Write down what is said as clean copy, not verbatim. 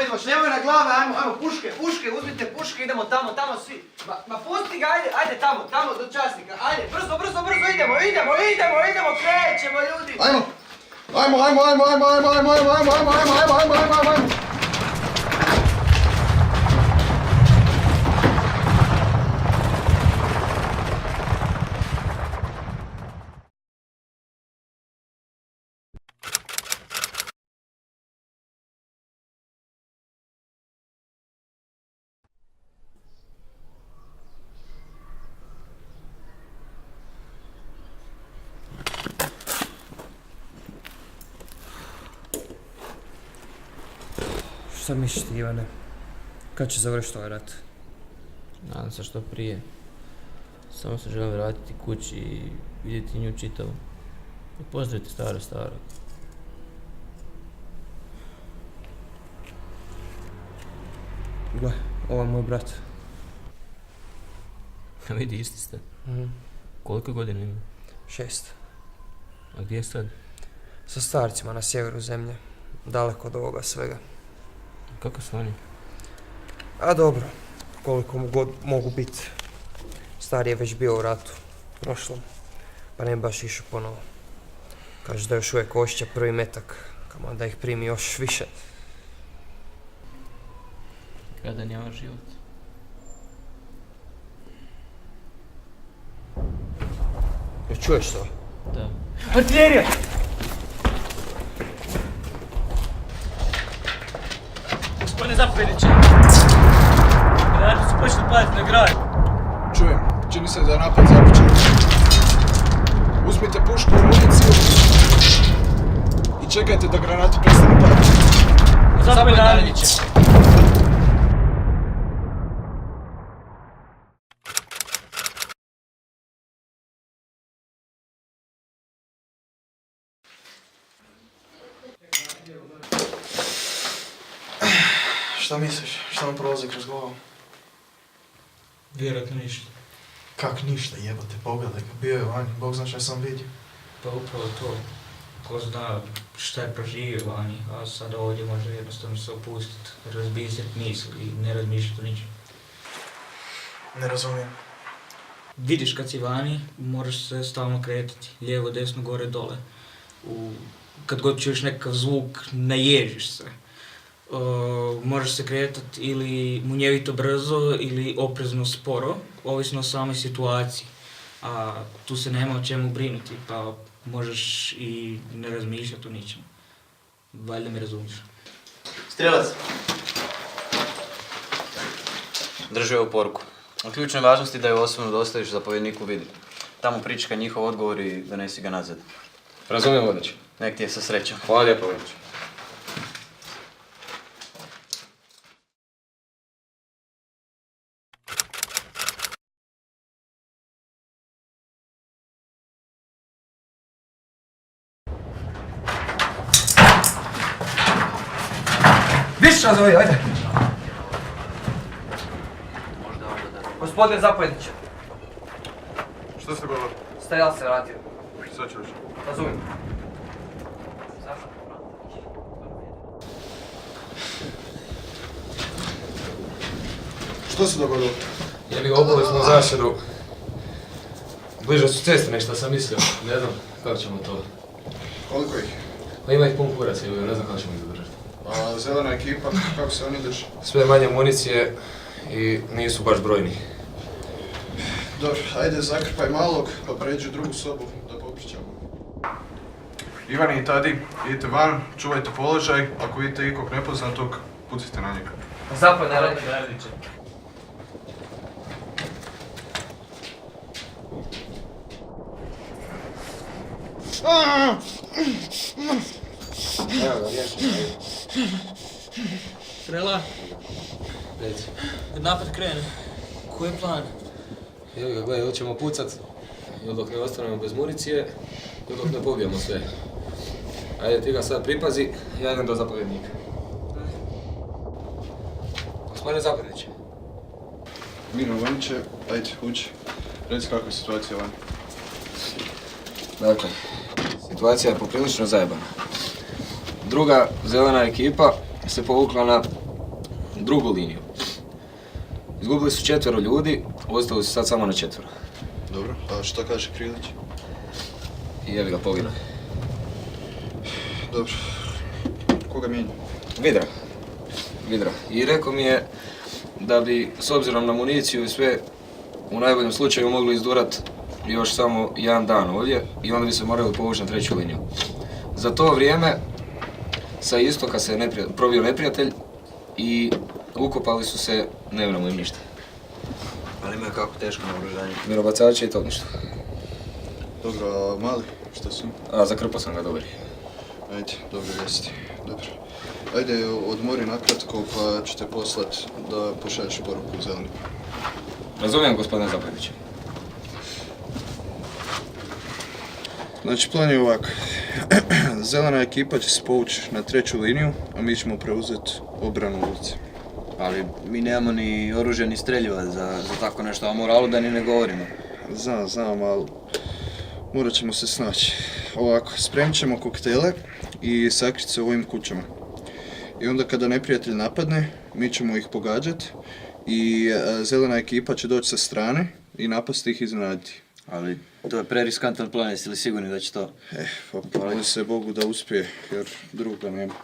Idemo, šljevovi na glave, ajmo, puške, uzmite puške, idemo tamo svi. Ma pusti ga, ajde tamo, do časnika, ajde, brzo, idemo, krećemo ljudi. Ajmo. Šta misliš ti, Ivane? Kad će završiti ovaj rat? Nadam se što prije. Samo se želim vratiti kući i vidjeti nju čitavu. I pozdraviti staro. Gle, ovo je moj brat. Vidi, isti ste. Koliko godina ima? 6. A gdje je sad? Sa starcima na sjeveru zemlje. Daleko od ovoga svega. Kako su oni? A dobro, koliko god mogu biti. Stari je već bio u ratu, prošlom, pa ne baš išao ponovo. Kaže da još uvijek ošća prvi metak, kamo da ih primi još više. Kada njava život? Jel čuješ to? Da. Artiljerija! Gospodine zapovjedniče, granati su počeli padati na grad. Čujem, čini se da je napad započeo. Uzmite pušku i municiju i čekajte da granate prestanu padati. Zapovjedniče. Šta misliš? Šta nam prolazi kroz glavu? Vjerojatno ništa. Kak ništa, jebote, pogledaj ga, bio je vani, Bog zna šta sam vidio. Pa upravo to. Ko zna šta je proživio vani, a sada ovdje može jednostavno se opustiti, razbisati misli i ne razmišljati o ničem. Ne razumijem. Vidiš kad si vani, moraš se stalno kretati, lijevo, desno, gore, dole. Kad god čuješ nekakav zvuk, naježiš se. Možeš se kretati ili munjevito brzo ili oprezno sporo, ovisno o samoj situaciji. A tu se nema o čemu brinuti, pa možeš i ne razmišljati o ničemu. Valjda me razumiješ. Strijelac. Drži ovu poruku. Od ključne važnosti da ju osobno dostaviš zapovjedniku vidi. Tamo prička njihov odgovor i donesi ga nazad. Razumijem, vodeći. Nek ti je sa srećom. Hvala lijepo, vodeći. Više razovi, ajde! Gospodine zapovjedniče. Što se dogodilo? Strelac se vratio. Šta ćeš? Razumijem. Što se dogodilo? Jebi ga, obali smo zašeru. Bliže su ceste, nešto sam mislio. Ne znam kako ćemo to. Koliko ih? Pa ima ih pun kurac, ne znam kako ćemo ih zadržati. A zelena ekipa, kako se oni drže? Sve manje municije i nisu baš brojni. Dobro, ajde zakrpaj malog, pa pređi u drugu sobu da popričamo. Ivan i Tadi, idite van, čuvajte položaj, ako vidite ikog nepoznatog, pucite na njega. Zapovjedniče. Evo ga, riješim. Strela, kad napad krene, koji je plan? Jebi ga, gledaj, ili ćemo pucat, ili dok ne ostanemo bez municije, ili dok ne pobijemo sve. Ajde, ti ga sad pripazi, ja idem do zapovjednika. Gospodine zapovjedniče. Miro Vojniće, ajde, uđi. Reci kakva je situacija van. Dakle, situacija je poprilično zajebana. Druga zelena ekipa se povukla na drugu liniju. Izgubili su 4 ljudi, ostali su sad samo na 4. Dobro, a šta kaže Krilić? I jebi ga poginuo. Dobro. Koga mijenja? Vidra. I rekao mi je da bi, s obzirom na municiju i sve, u najboljem slučaju mogli izdurat još samo 1 dan ovdje i onda bi se morali povući na 3. liniju. Za to vrijeme sa istoka se probio neprijatelj i ukopali su se, ne vremo im ništa. Ali imaju kako teško naoružanje. Mirobacači i to ništa. Dobro, a mali, šta su? A zakrpao sam ga dobri. Ajde, dobro vijesti. Dobro. Ajde, odmori nakratko pa ću te poslat da pošalješ poruku u zeleni. Razumijem, gospodine zapovjedniče. Znači, plan je ovak. Zelena ekipa će se povući na 3. liniju, a mi ćemo preuzeti obranu ulice. Ali mi nemamo ni oružja ni streljiva za tako nešto, a o moralu da ni ne govorimo. Znam, ali morat ćemo se snaći. Ovako, spremit ćemo koktele i sakrit se u ovim kućama. I onda kada neprijatelj napadne, mi ćemo ih pogađati i zelena ekipa će doći sa strane i napasti ih iznenaditi. Ali to je preriskantan plan, jeste li sigurni da će to? Pa moli se Bogu da uspije, jer druga nema.